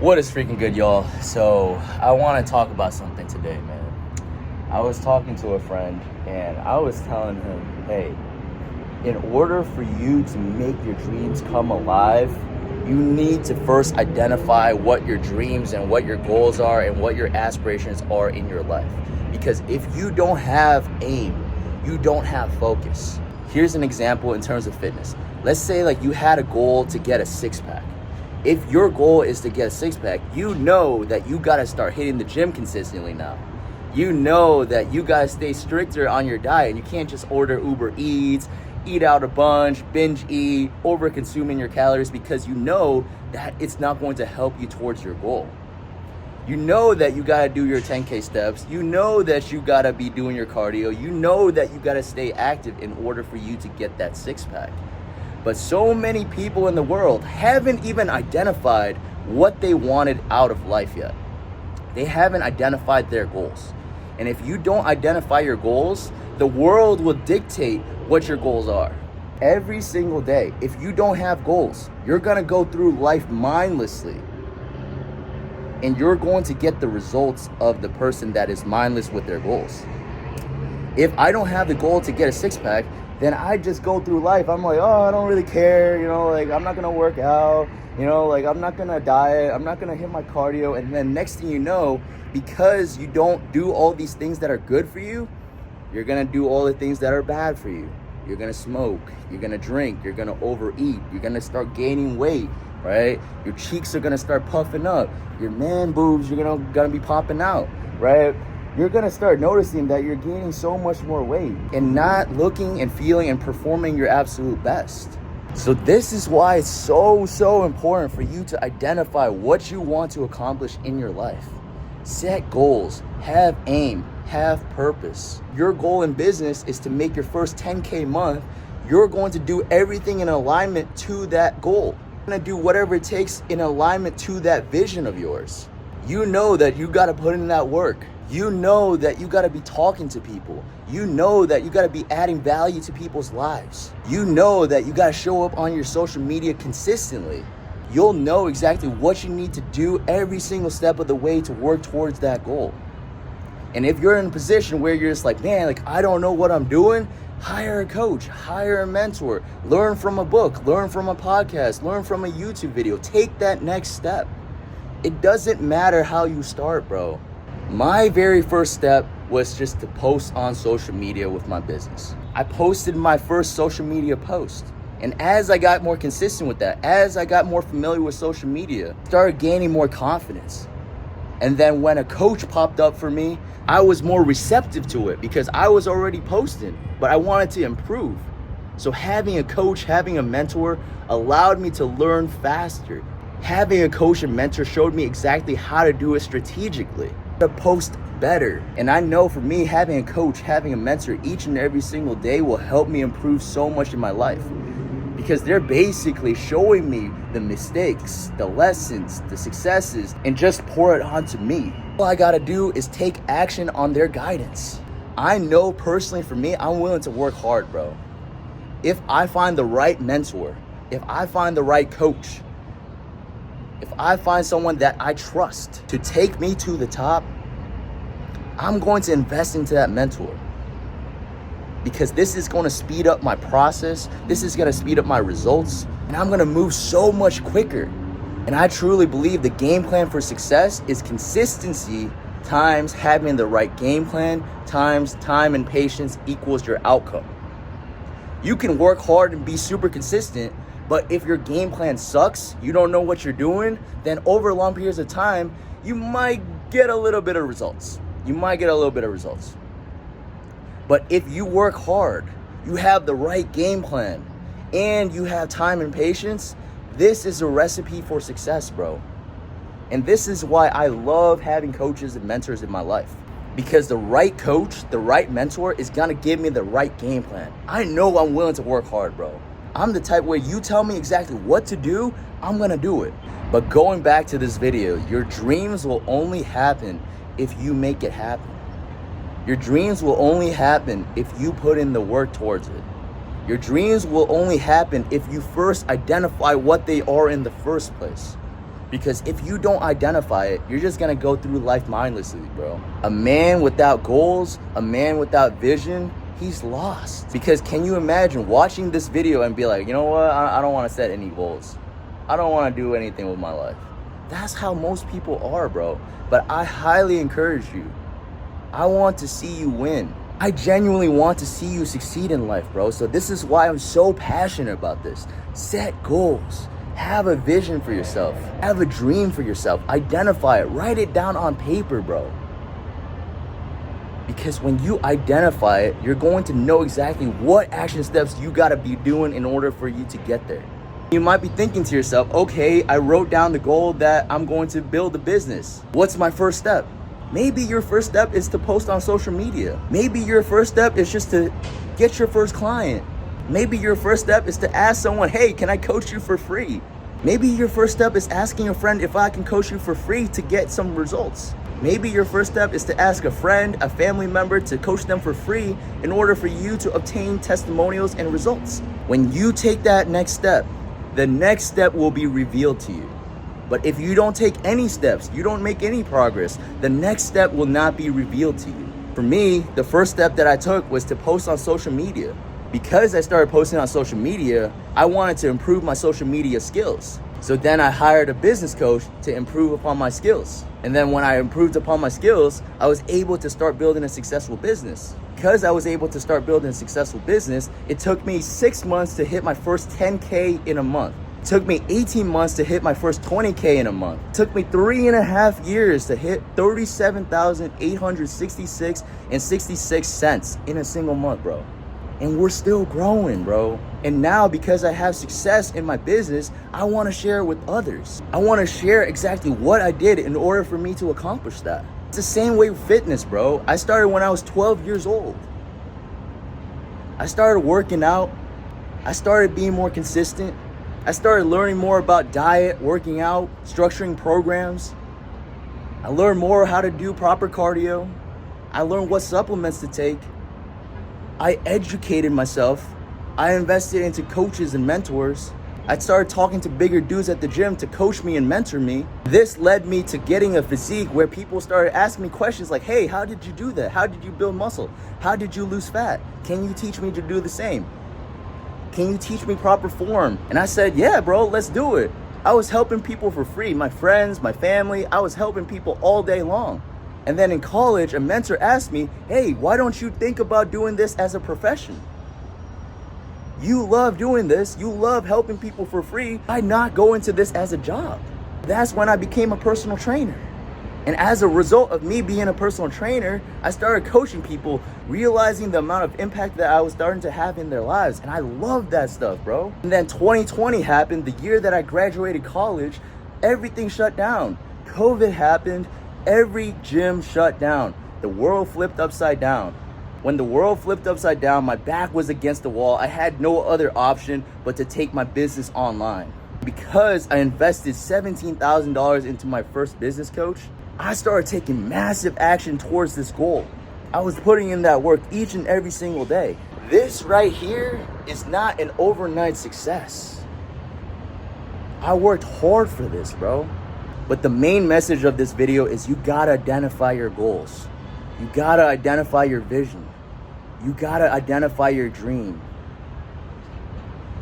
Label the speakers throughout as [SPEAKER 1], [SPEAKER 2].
[SPEAKER 1] What is freaking good, y'all? So I want to talk about something today, man. I was talking to a friend and I was telling him, hey, in order for you to make your dreams come alive, you need to first identify what your dreams and what your goals are and what your aspirations are in your life. Because if you don't have aim, you don't have focus. Here's an example in terms of fitness. Let's say like you had a goal to get a six-pack. If your goal is to get a six-pack, you know that you got to start hitting the gym consistently now. You know that you got to stay stricter on your diet. You can't just order Uber Eats, eat out a bunch, binge eat, over consuming your calories, because you know that it's not going to help you towards your goal. You know that you got to do your 10K steps. You know that you got to be doing your cardio. You know that you got to stay active in order for you to get that six-pack. But so many people in the world haven't even identified what they wanted out of life yet. They haven't identified their goals. And if you don't identify your goals, the world will dictate what your goals are. Every single day, if you don't have goals, you're gonna go through life mindlessly. And you're going to get the results of the person that is mindless with their goals. If I don't have the goal to get a six-pack, then I just go through life. I'm like, oh, I don't really care. Like I'm not gonna work out. Like I'm not gonna diet. I'm not gonna hit my cardio. And then next thing you know, because you don't do all these things that are good for you, you're gonna do all the things that are bad for you. You're gonna smoke. You're gonna drink. You're gonna overeat. You're gonna start gaining weight, right? Your cheeks are gonna start puffing up. Your man boobs, you're gonna be popping out, right? You're gonna start noticing that you're gaining so much more weight and not looking and feeling and performing your absolute best. So this is why it's so important for you to identify what you want to accomplish in your life. Set goals, have aim, have purpose. Your goal in business is to make your first 10K month. You're going to do everything in alignment to that goal. You're gonna do whatever it takes in alignment to that vision of yours. You know that you gotta put in that work. You know that you gotta be talking to people. You know that you gotta be adding value to people's lives. You know that you gotta show up on your social media consistently. You'll know exactly what you need to do every single step of the way to work towards that goal. And if you're in a position where you're just like, man, like I don't know what I'm doing, hire a coach, hire a mentor, learn from a book, learn from a podcast, learn from a YouTube video. Take that next step. It doesn't matter how you start, bro. My very first step was just to post on social media with my business. I posted my first social media post. And as I got more consistent with that, as I got more familiar with social media, I started gaining more confidence. And then when a coach popped up for me, I was more receptive to it because I was already posting, but I wanted to improve. So having a coach, having a mentor allowed me to learn faster. Having a coach and mentor showed me exactly how to do it strategically, to post better. And I know for me, having a coach, having a mentor each and every single day will help me improve so much in my life, because they're basically showing me the mistakes, the lessons, the successes, and just pour it onto me. All I gotta do is take action on their guidance. I know personally for me, I'm willing to work hard, bro. If I find the right mentor, if I find the right coach, if I find someone that I trust to take me to the top, I'm going to invest into that mentor, because this is going to speed up my process. This is going to speed up my results, and I'm going to move so much quicker. And I truly believe the game plan for success is consistency times having the right game plan times time and patience equals your outcome. You can work hard and be super consistent, but if your game plan sucks, you don't know what you're doing, then over long periods of time, you might get a little bit of results. But if you work hard, you have the right game plan, and you have time and patience, this is a recipe for success, bro. And this is why I love having coaches and mentors in my life. Because the right coach, the right mentor is gonna give me the right game plan. I know I'm willing to work hard, bro. I'm the type where you tell me exactly what to do, I'm gonna do it. But going back to this video, your dreams will only happen if you make it happen. Your dreams will only happen if you put in the work towards it. Your dreams will only happen if you first identify what they are in the first place. Because if you don't identify it, you're just gonna go through life mindlessly, bro. A man without goals, a man without vision, he's lost. Because can you imagine watching this video and be like, you know what, I don't wanna set any goals. I don't wanna do anything with my life. That's how most people are, bro. But I highly encourage you. I want to see you win. I genuinely want to see you succeed in life, bro. So this is why I'm so passionate about this. Set goals. Have a vision for yourself. Have a dream for yourself. Identify it. Write it down on paper, bro. Because when you identify it, you're going to know exactly what action steps you gotta be doing in order for you to get there. You might be thinking to yourself, okay, I wrote down the goal that I'm going to build a business. What's my first step? Maybe your first step is to post on social media. Maybe your first step is just to get your first client. Maybe your first step is to ask someone, hey, can I coach you for free? Maybe your first step is asking a friend if I can coach you for free to get some results. Maybe your first step is to ask a friend, a family member to coach them for free in order for you to obtain testimonials and results. When you take that next step, the next step will be revealed to you. But if you don't take any steps, you don't make any progress, the next step will not be revealed to you. For me, the first step that I took was to post on social media. Because I started posting on social media, I wanted to improve my social media skills. So then I hired a business coach to improve upon my skills. And then when I improved upon my skills, I was able to start building a successful business. Because I was able to start building a successful business, it took me 6 months to hit my first 10K in a month. It took me 18 months to hit my first 20K in a month. It took me 3.5 years to hit $37,866.66 in a single month, bro. And we're still growing, bro. And now because I have success in my business, I want to share it with others. I want to share exactly what I did in order for me to accomplish that. It's the same way with fitness, bro. I started when I was 12 years old. I started working out. I started being more consistent. I started learning more about diet, working out, structuring programs. I learned more how to do proper cardio. I learned what supplements to take. I educated myself. I invested into coaches and mentors. I started talking to bigger dudes at the gym to coach me and mentor me. This led me to getting a physique where people started asking me questions like, hey, how did you do that? How did you build muscle? How did you lose fat? Can you teach me to do the same? Can you teach me proper form? And I said, yeah, bro, let's do it. I was helping people for free. My friends, my family, I was helping people all day long. And then in college, a mentor asked me, hey, why don't you think about doing this as a profession? You love doing this. You love helping people for free. Why not go into this as a job? That's when I became a personal trainer. And as a result of me being a personal trainer, I started coaching people, realizing the amount of impact that I was starting to have in their lives. And I love that stuff, bro. And then 2020 happened, the year that I graduated college, everything shut down. COVID happened. Every gym shut down. The world flipped upside down. When the world flipped upside down, my back was against the wall. I had no other option but to take my business online. Because I invested $17,000 into my first business coach, I started taking massive action towards this goal. I was putting in that work each and every single day. This right here is not an overnight success. I worked hard for this, bro. But the main message of this video is you gotta identify your goals. You gotta identify your vision. You gotta identify your dream.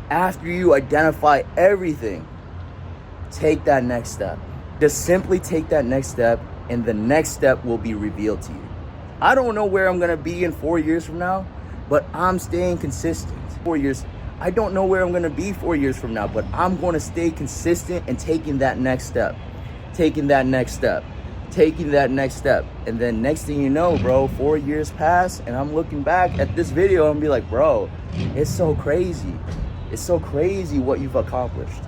[SPEAKER 1] After you identify everything, take that next step. Just simply take that next step, and the next step will be revealed to you. I don't know where I'm gonna be in 4 years from now, but I'm staying consistent. 4 years, I don't know where I'm gonna be 4 years from now, but I'm gonna stay consistent and taking that next step. Taking that next step, taking that next step. And then next thing you know, bro, 4 years pass and I'm looking back at this video and be like, bro, it's so crazy. It's so crazy what you've accomplished.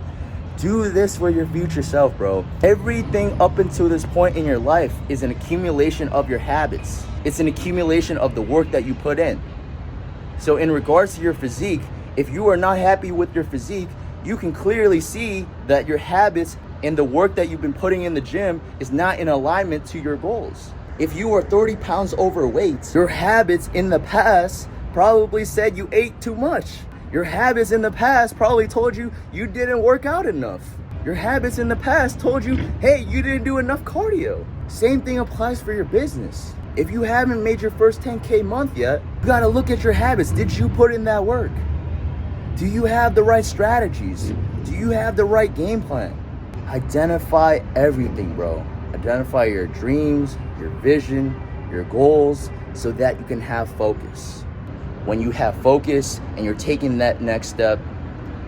[SPEAKER 1] Do this for your future self, bro. Everything up until this point in your life is an accumulation of your habits. It's an accumulation of the work that you put in. So in regards to your physique, if you are not happy with your physique, you can clearly see that your habits and the work that you've been putting in the gym is not in alignment to your goals. If you are 30 pounds overweight, your habits in the past probably said you ate too much. Your habits in the past probably told you you didn't work out enough. Your habits in the past told you, hey, you didn't do enough cardio. Same thing applies for your business. If you haven't made your first 10K month yet, you gotta look at your habits. Did you put in that work? Do you have the right strategies? Do you have the right game plan? Identify everything, bro. Identify your dreams, your vision, your goals, so that you can have focus. When you have focus and you're taking that next step,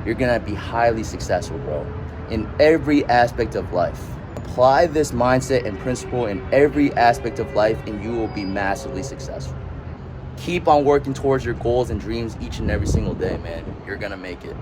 [SPEAKER 1] you're gonna be highly successful, bro, in every aspect of life. Apply this mindset and principle in every aspect of life and you will be massively successful. Keep on working towards your goals and dreams each and every single day, man. You're gonna make it.